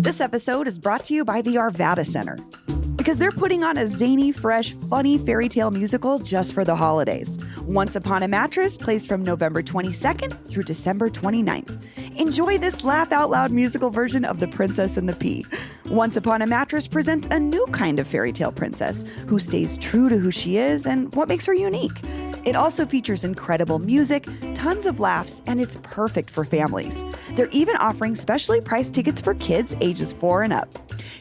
This episode is brought to you by the Arvada Center, because they're putting on a zany, fresh, funny fairy tale musical just for the holidays. Once Upon a Mattress plays from November 22nd through December 29th. Enjoy this laugh-out-loud musical version of The Princess and the Pea. Once Upon a Mattress presents a new kind of fairy tale princess who stays true to who she is and what makes her unique. It also features incredible music, tons of laughs, and it's perfect for families. They're even offering specially priced tickets for kids ages 4 and up.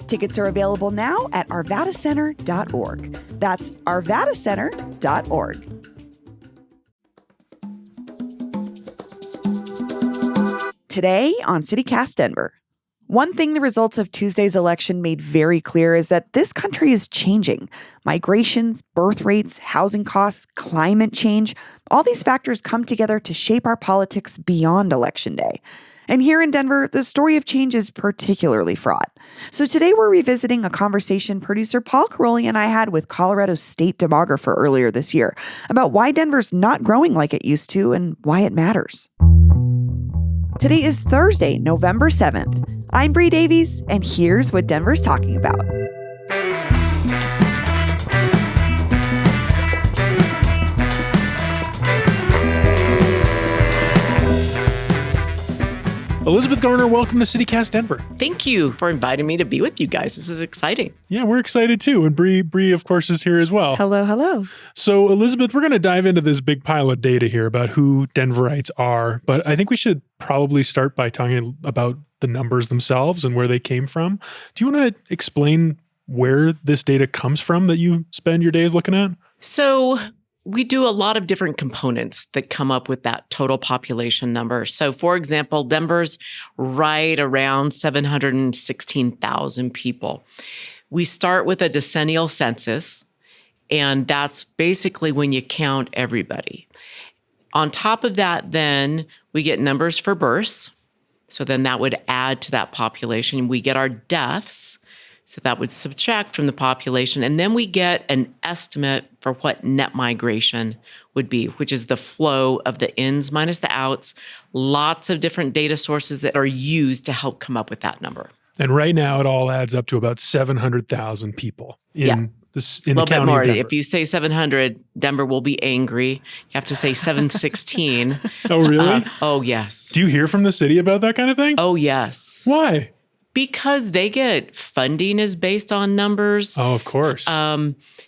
Tickets are available now at arvadacenter.org. That's arvadacenter.org. Today on CityCast Denver. One thing the results of Tuesday's election made very clear is that this country is changing. Migrations, birth rates, housing costs, climate change, all these factors come together to shape our politics beyond Election Day. And here in Denver, the story of change is particularly fraught. So today we're revisiting a conversation producer Paul Caroli and I had with Colorado state demographer earlier this year about why Denver's not growing like it used to and why it matters. Today is Thursday, November 7th. I'm Bree Davies, and here's what Denver's talking about. Elizabeth Garner, welcome to CityCast Denver. Thank you for inviting me to be with you guys. This is exciting. Yeah, we're excited too. And Bree, of course, is here as well. Hello, hello. So, Elizabeth, we're going to dive into this big pile of data here about who Denverites are. But I think we should probably start by talking about the numbers themselves and where they came from. Do you want to explain where this data comes from that you spend your days looking at? So we do a lot of different components that come up with that total population number. So, for example, Denver's right around 716,000 people. We start with a decennial census, and that's basically when you count everybody. On top of that, then we get numbers for births. So then that would add to that population. We get our deaths. So that would subtract from the population. And then we get an estimate for what net migration would be, which is the flow of the ins minus the outs. Lots of different data sources that are used to help come up with that number. And right now it all adds up to about 700,000 people in the county a little bit more. of Denver. If you say 700, Denver will be angry. You have to say 716. Oh, really? Oh, yes. Do you hear from the city about that kind of thing? Oh, yes. Why? Because they get funding is based on numbers. Oh, of course.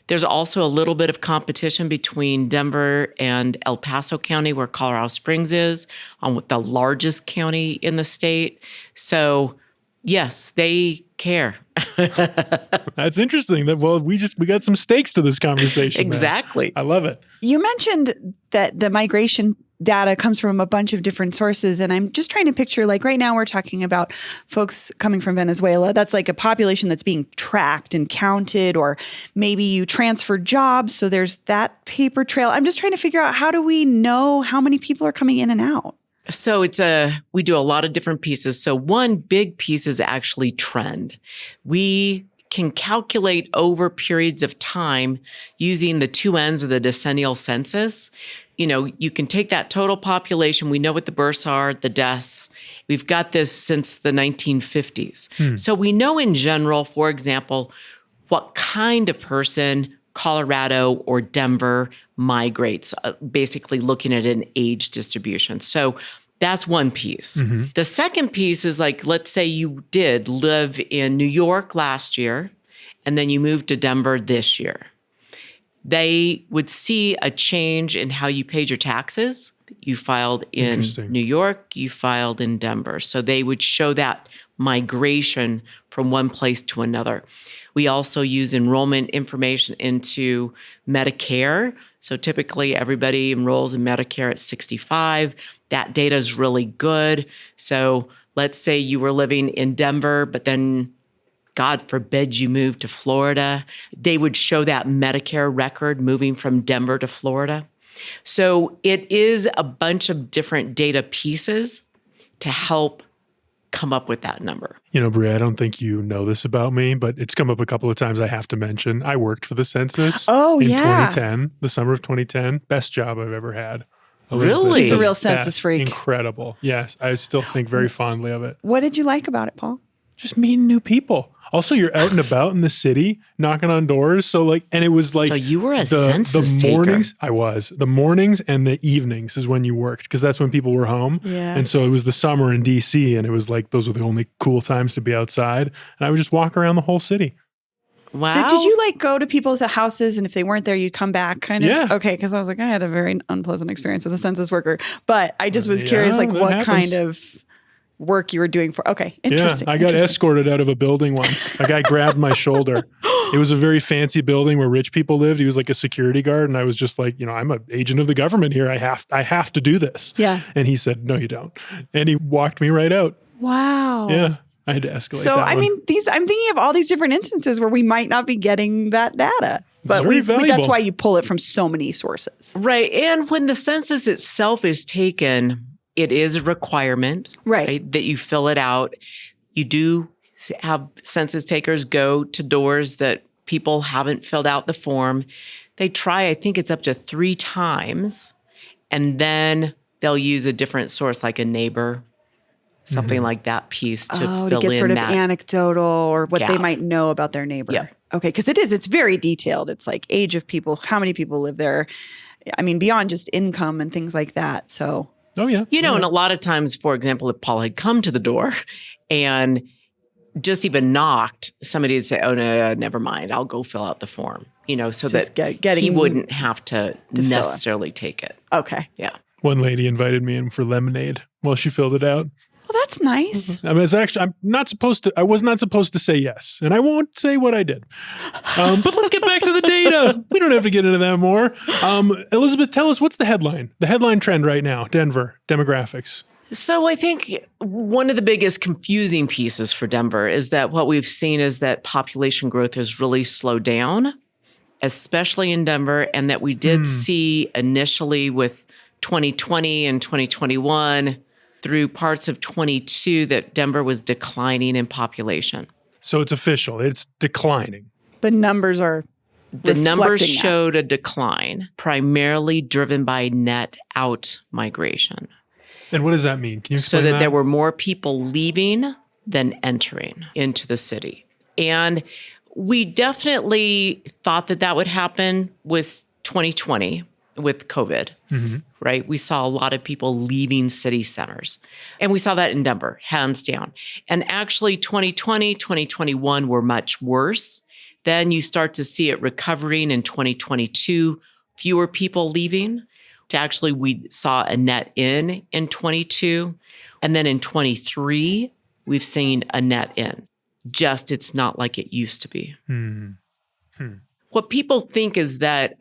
There's also a little bit of competition between Denver and El Paso County, where Colorado Springs is, on the largest county in the state. So, yes, they care. That's interesting. We got some stakes to this conversation. Exactly. I love it. You mentioned that the migration data comes from a bunch of different sources. And I'm just trying to picture, like right now we're talking about folks coming from Venezuela. That's like a population that's being tracked and counted, or maybe you transfer jobs. So there's that paper trail. I'm just trying to figure out, how do we know how many people are coming in and out? So we do a lot of different pieces. So one big piece is actually trend. We can calculate over periods of time using the two ends of the decennial census. You know, you can take that total population. We know what the births are, the deaths. We've got this since the 1950s. So we know in general, for example, what kind of person Colorado or Denver migrates, basically looking at an age distribution. So that's one piece. Mm-hmm. The second piece is, like, let's say you did live in New York last year, and then you moved to Denver this year. They would see a change in how you paid your taxes. You filed in New York, you filed in Denver. So they would show that migration from one place to another. We also use enrollment information into Medicare. So typically everybody enrolls in Medicare at 65. That data is really good. So let's say you were living in Denver, but then God forbid you moved to Florida. They would show that Medicare record moving from Denver to Florida. So it is a bunch of different data pieces to help come up with that number. You know, Brie, I don't think you know this about me, but it's come up a couple of times I have to mention. I worked for the census in 2010, the summer of 2010. Best job I've ever had. Elizabeth, really? He's a real census freak. Incredible. Yes, I still think very fondly of it. What did you like about it, Paul? just meeting new people. Also, you're out and about in the city, knocking on doors. So like, and it was like, So you were a census the taker. mornings. I was. The mornings and the evenings is when you worked, because that's when people were home. Yeah. And so it was the summer in DC, and it was like those were the only cool times to be outside. And I would just walk around the whole city. Wow. So did you like go to people's houses, and if they weren't there, you'd come back kind of? Yeah. Okay, because I was like, I had a very unpleasant experience with a census worker, but I just was curious, Yeah, like that what happens. kind of work you were doing for. Okay, interesting. Yeah, I got interesting. escorted out of a building once. A guy grabbed my shoulder. It was a very fancy building where rich people lived. He was like a security guard, and I was just like, I'm an agent of the government here. I have to do this. Yeah. And he said, "No, you don't." And he walked me right out. Wow. Yeah, I had to escalate. So that I one. mean, I'm thinking of all these different instances where we might not be getting that data, but very that's valuable. why you pull it from so many sources. Right. And when the census itself is taken, it is a requirement, Right. that you fill it out. You do have census takers go to doors that people haven't filled out the form. They try, I think it's up to 3 times, and then they'll use a different source like a neighbor, something like that piece to To fill get in sort of that. anecdotal or what they gap. might know about their neighbor. Yeah. Okay, because it's very detailed. It's like age of people, how many people live there. I mean, beyond just income and things like that. So Oh yeah. And a lot of times, for example, if Paul had come to the door and just even knocked, somebody would say, "Oh no, never mind. I'll go fill out the form." So Just that getting he wouldn't have to fill it. necessarily take it. Okay. Yeah. One lady invited me in for lemonade while she filled it out. Well, that's nice. I was not supposed to say yes, and I won't say what I did. But let's get back to the data. We don't have to get into that more. Elizabeth, tell us, what's the headline? The headline trend right now, Denver, demographics. So I think one of the biggest confusing pieces for Denver is that what we've seen is that population growth has really slowed down, especially in Denver, and that we did see initially with 2020 and 2021 through parts of 22 that Denver was declining in population. So it's official. It's declining. The numbers are The numbers reflecting that. showed a decline, primarily driven by net out migration. And what does that mean? Can you So explain that there were more people leaving than entering into the city. And we definitely thought that would happen with 2020, with COVID, right? We saw a lot of people leaving city centers. And we saw that in Denver, hands down. And actually 2020, 2021 were much worse. Then you start to see it recovering in 2022, fewer people leaving. To actually, we saw a net in 22. And then in 23, we've seen a net in. Just it's not like it used to be. What people think is that,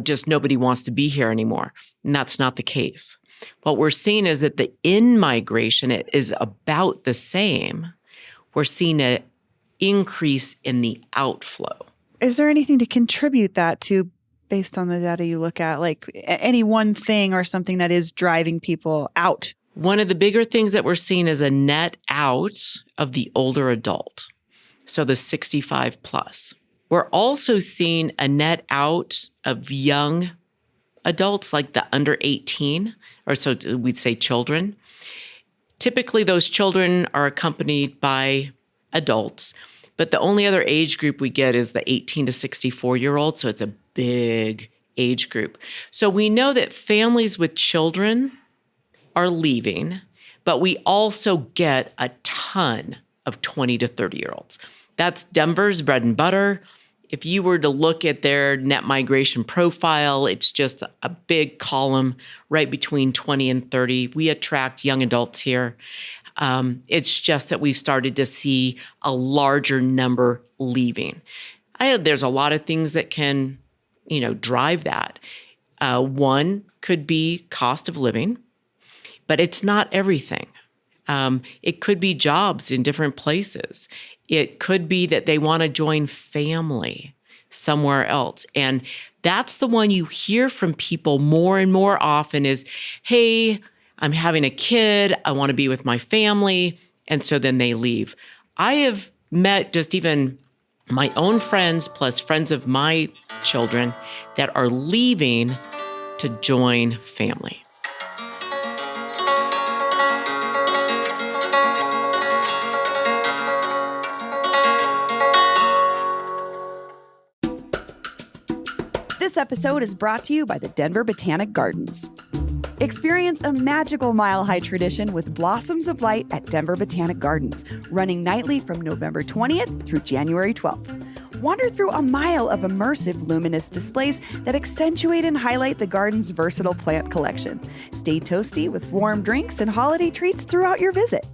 just nobody wants to be here anymore. And that's not the case. What we're seeing is that the in-migration is about the same. We're seeing an increase in the outflow. Is there anything to contribute that to based on the data you look at, like any one thing or something that is driving people out? One of the bigger things that we're seeing is a net out of the older adult, so the 65 plus. We're also seeing a net out of young adults, like the under 18, or so we'd say children. Typically, those children are accompanied by adults, but the only other age group we get is the 18 to 64-year-old, so it's a big age group. So we know that families with children are leaving, but we also get a ton of 20 to 30-year-olds. That's Denver's bread and butter. If you were to look at their net migration profile, it's just a big column right between 20 and 30. We attract young adults here. It's just that we've started to see a larger number leaving. There's a lot of things that can, drive that. One could be cost of living, but it's not everything. It could be jobs in different places. It could be that they want to join family somewhere else. And that's the one you hear from people more and more often is, hey, I'm having a kid. I want to be with my family. And so then they leave. I have met just even my own friends plus friends of my children that are leaving to join family. This episode is brought to you by the Denver Botanic Gardens. Experience a magical mile-high tradition with Blossoms of Light at Denver Botanic Gardens, running nightly from November 20th through January 12th. Wander through a mile of immersive luminous displays that accentuate and highlight the garden's versatile plant collection. Stay toasty with warm drinks and holiday treats throughout your visit.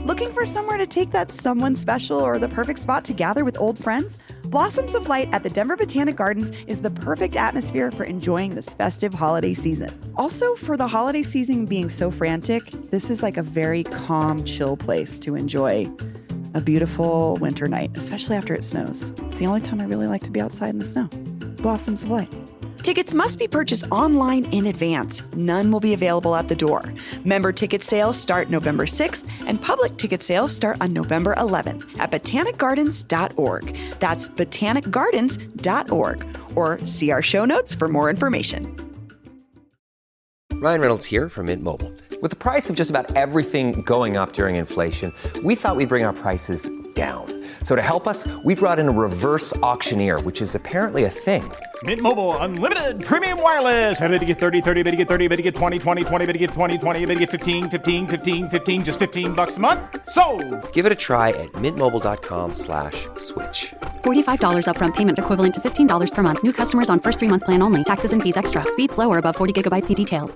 Looking for somewhere to take that someone special or the perfect spot to gather with old friends? Blossoms of Light at the Denver Botanic Gardens is the perfect atmosphere for enjoying this festive holiday season. Also, for the holiday season being so frantic, this is like a very calm, chill place to enjoy a beautiful winter night, especially after it snows. It's the only time I really like to be outside in the snow. Blossoms of Light. Tickets must be purchased online in advance. None will be available at the door. Member ticket sales start November 6th, and public ticket sales start on November 11th at botanicgardens.org. That's botanicgardens.org, or see our show notes for more information. Ryan Reynolds here from Mint Mobile. With the price of just about everything going up during inflation, we thought we'd bring our prices down. So to help us, we brought in a reverse auctioneer, which is apparently a thing. Mint Mobile Unlimited Premium Wireless. How to get 30, 30, bit to get 30, bit to get 20, 20, 20, bit to get 20, 20, bit to get 15, 15, 15, 15, just $15 a month? Sold! Give it a try at mintmobile.com/switch. $45 upfront payment equivalent to $15 per month. New customers on first 3-month plan only. Taxes and fees extra. Speed slower above 40 gigabytes. See detail.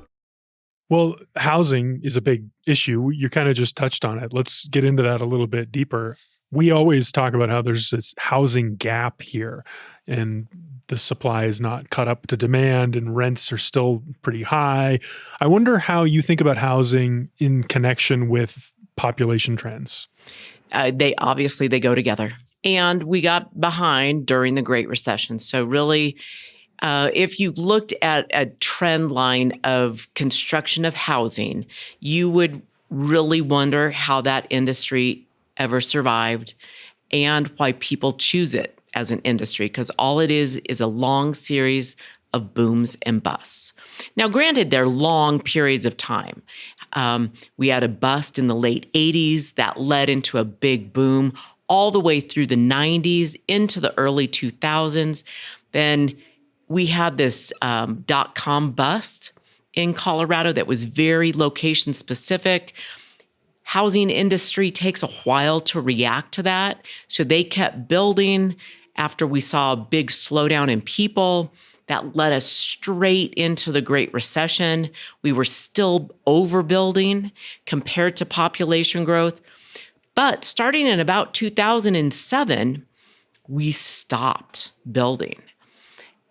Well, housing is a big issue. You kind of just touched on it. Let's get into that a little bit deeper. We always talk about how there's this housing gap here, and the supply is not caught up to demand, and rents are still pretty high. I wonder how you think about housing in connection with population trends. They go together. And we got behind during the Great Recession. So really, if you looked at a trend line of construction of housing, you would really wonder how that industry ever survived and why people choose it as an industry, because all it is a long series of booms and busts. Now, granted, they're long periods of time. We had a bust in the late 80s that led into a big boom all the way through the 90s into the early 2000s. Then we had this .com bust in Colorado that was very location specific. Housing industry takes a while to react to that. So they kept building after we saw a big slowdown in people that led us straight into the Great Recession. We were still overbuilding compared to population growth. But starting in about 2007, we stopped building.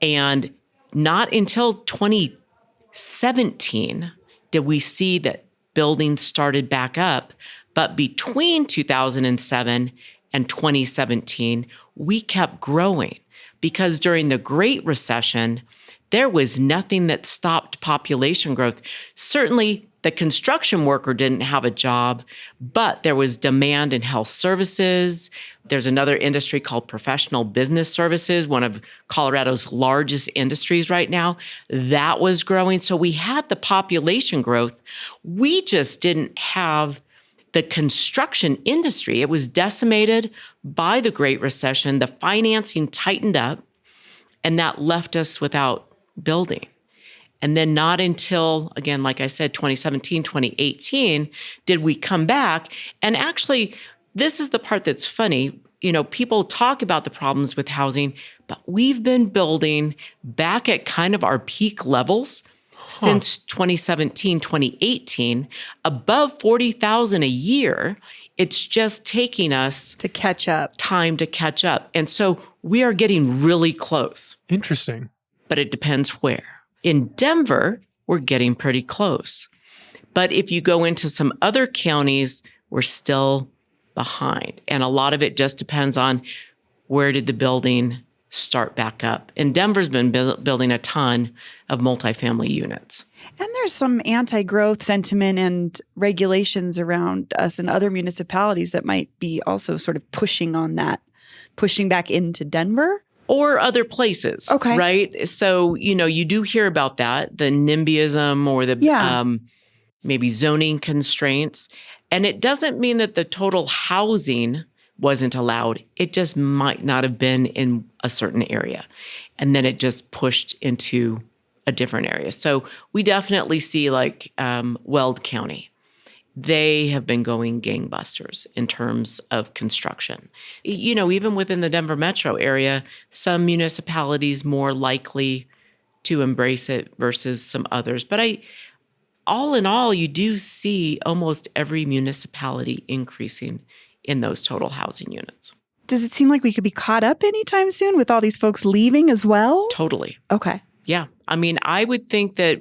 And not until 2017 did we see that buildings started back up. But between 2007 and 2017, we kept growing because during the Great Recession, there was nothing that stopped population growth. Certainly, the construction worker didn't have a job, but there was demand in health services. There's another industry called professional business services, one of Colorado's largest industries right now. That was growing. So we had the population growth. We just didn't have the construction industry. It was decimated by the Great Recession. The financing tightened up, and that left us without building. And then not until, again, like I said, 2017, 2018, did we come back. And actually, this is the part that's funny. You know, people talk about the problems with housing, but we've been building back at kind of our peak levels since 2017, 2018, above 40,000 a year. It's just taking us To catch up. time to catch up. And so we are getting really close, Interesting. but it depends where. In Denver, we're getting pretty close. But if you go into some other counties, we're still behind. And a lot of it just depends on where did the building start back up. And Denver's been building a ton of multifamily units. And there's some anti-growth sentiment and regulations around us and other municipalities that might be also sort of pushing on that, pushing back into Denver. Or other places, Okay. right? So, you know, you do hear about that, the NIMBYism or the maybe zoning constraints. And it doesn't mean that the total housing wasn't allowed. It just might not have been in a certain area. And then it just pushed into a different area. So we definitely see like Weld County. They have been going gangbusters in terms of construction. You know, even within the Denver metro area, some municipalities more likely to embrace it versus some others. But all in all, you do see almost every municipality increasing in those total housing units. Does it seem like we could be caught up anytime soon with all these folks leaving as well? Totally. Okay. Yeah. I mean, I would think that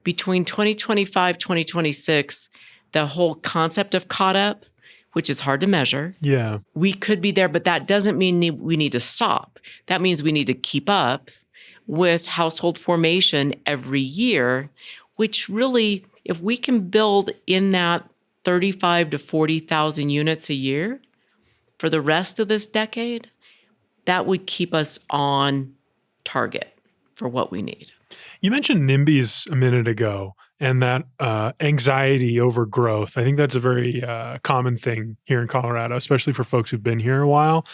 between 2025, 2026, the whole concept of caught up, which is hard to measure. Yeah. We could be there, but that doesn't mean we need to stop. That means we need to keep up with household formation every year, which really, if we can build in that 35 to 40,000 units a year for the rest of this decade, that would keep us on target for what we need. You mentioned NIMBYs a minute ago and that anxiety over growth. I think that's a very common thing here in Colorado, especially for folks who've been here a while.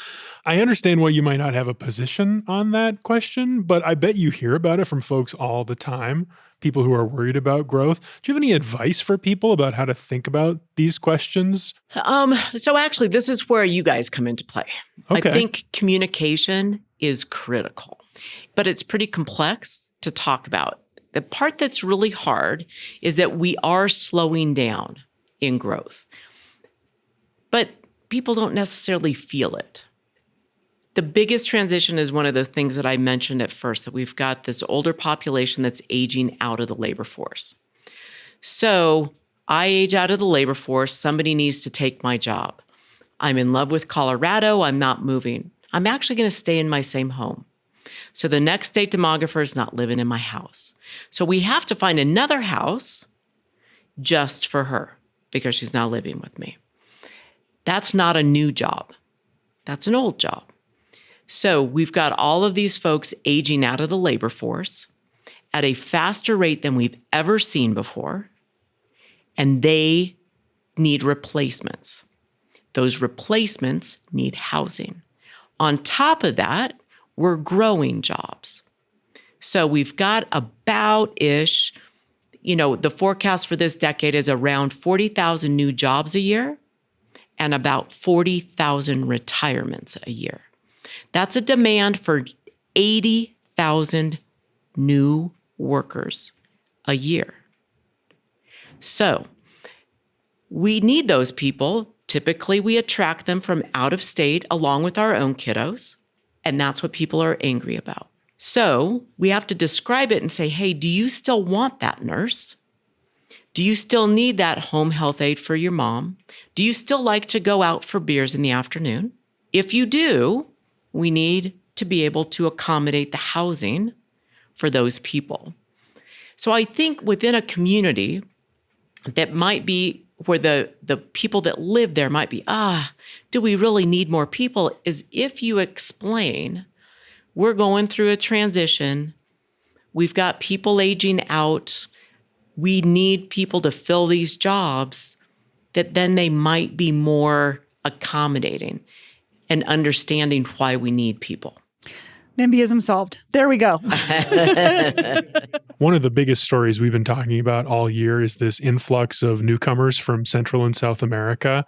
I understand why you might not have a position on that question, but I bet you hear about it from folks all the time, people who are worried about growth. Do you have any advice for people about how to think about these questions? So actually, this is where you guys come into play. Okay. I think communication is critical, but it's pretty complex to talk about. The part that's really hard is that we are slowing down in growth, but people don't necessarily feel it. The biggest transition is one of the things that I mentioned at first, that we've got this older population that's aging out of the labor force. So I age out of the labor force. Somebody needs to take my job. I'm in love with Colorado. I'm not moving. I'm actually going to stay in my same home. So the next state demographer is not living in my house. So we have to find another house just for her because she's now living with me. That's not a new job. That's an old job. So we've got all of these folks aging out of the labor force at a faster rate than we've ever seen before, and they need replacements. Those replacements need housing. On top of that, we're growing jobs. So we've got about-ish, the forecast for this decade is around 40,000 new jobs a year and about 40,000 retirements a year. That's a demand for 80,000 new workers a year. So we need those people. Typically, we attract them from out of state along with our own kiddos. And that's what people are angry about. So we have to describe it and say, hey, do you still want that nurse? Do you still need that home health aide for your mom? Do you still like to go out for beers in the afternoon? If you do, we need to be able to accommodate the housing for those people. So I think within a community that might be where the people that live there might be, do we really need more people? Is if you explain, we're going through a transition, we've got people aging out, we need people to fill these jobs, that then they might be more accommodating and understanding why we need people. NIMBYism solved. There we go. One of the biggest stories we've been talking about all year is this influx of newcomers from Central and South America.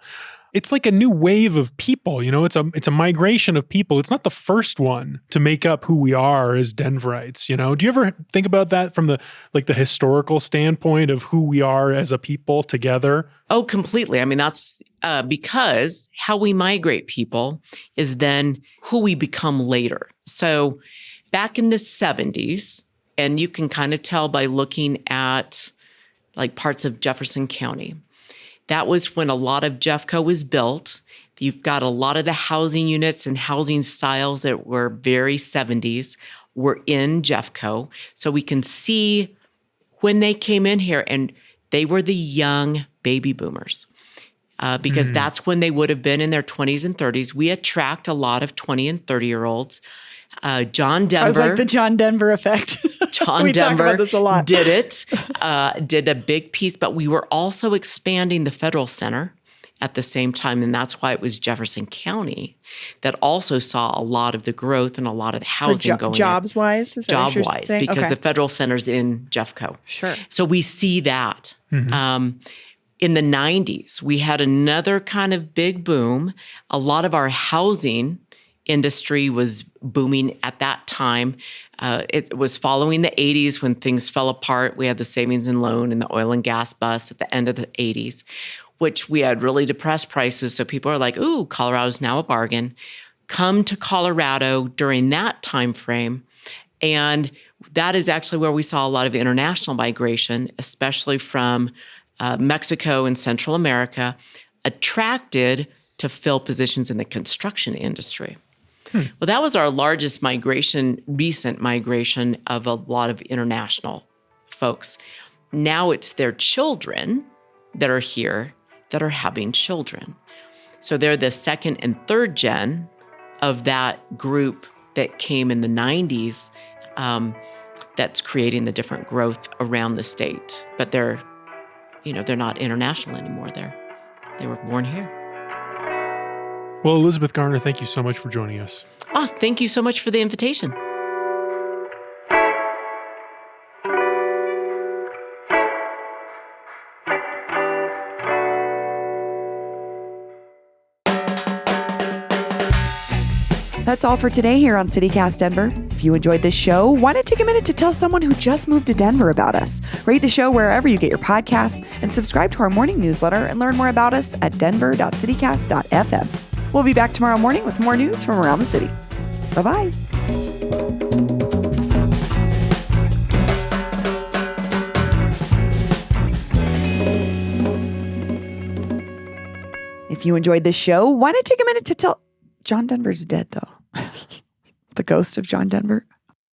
It's like a new wave of people, it's a migration of people. It's not the first one to make up who we are as Denverites, Do you ever think about that from the historical standpoint of who we are as a people together? Oh, completely. I mean, that's because how we migrate people is then who we become later. So back in the 70s, and you can kind of tell by looking at like parts of Jefferson County, that was when a lot of Jeffco was built. You've got a lot of the housing units and housing styles that were very 70s were in Jeffco. So we can see when they came in here, and they were the young baby boomers. Because that's when they would have been in their 20s and 30s. We attract a lot of 20 and 30-year-olds. John Denver. I was like the John Denver effect. John we Denver talk about this a lot. did a big piece, but we were also expanding the Federal Center at the same time. And that's why it was Jefferson County that also saw a lot of the growth and a lot of the housing going jobs wise, is that what you're job-wise, saying? because Okay. the federal center's in Jeffco. Sure. So we see that. In the 90s, we had another kind of big boom. A lot of our housing industry was booming at that time. It was following the 80s when things fell apart. We had the savings and loan and the oil and gas bust at the end of the 80s, which we had really depressed prices. So people are like, ooh, Colorado's now a bargain. Come to Colorado during that time frame. And that is actually where we saw a lot of international migration, especially from Mexico and Central America, attracted to fill positions in the construction industry. Well, that was our largest migration, recent migration of a lot of international folks. Now it's their children that are here that are having children. So they're the second and third gen of that group that came in the 90s that's creating the different growth around the state. But they're not international anymore. They were born here. Well, Elizabeth Garner, thank you so much for joining us. Thank you so much for the invitation. That's all for today here on CityCast Denver. If you enjoyed this show, why not take a minute to tell someone who just moved to Denver about us? Rate the show wherever you get your podcasts and subscribe to our morning newsletter and learn more about us at denver.citycast.fm. We'll be back tomorrow morning with more news from around the city. Bye-bye. If you enjoyed this show, why not take a minute to tell... John Denver's dead, though. The ghost of John Denver.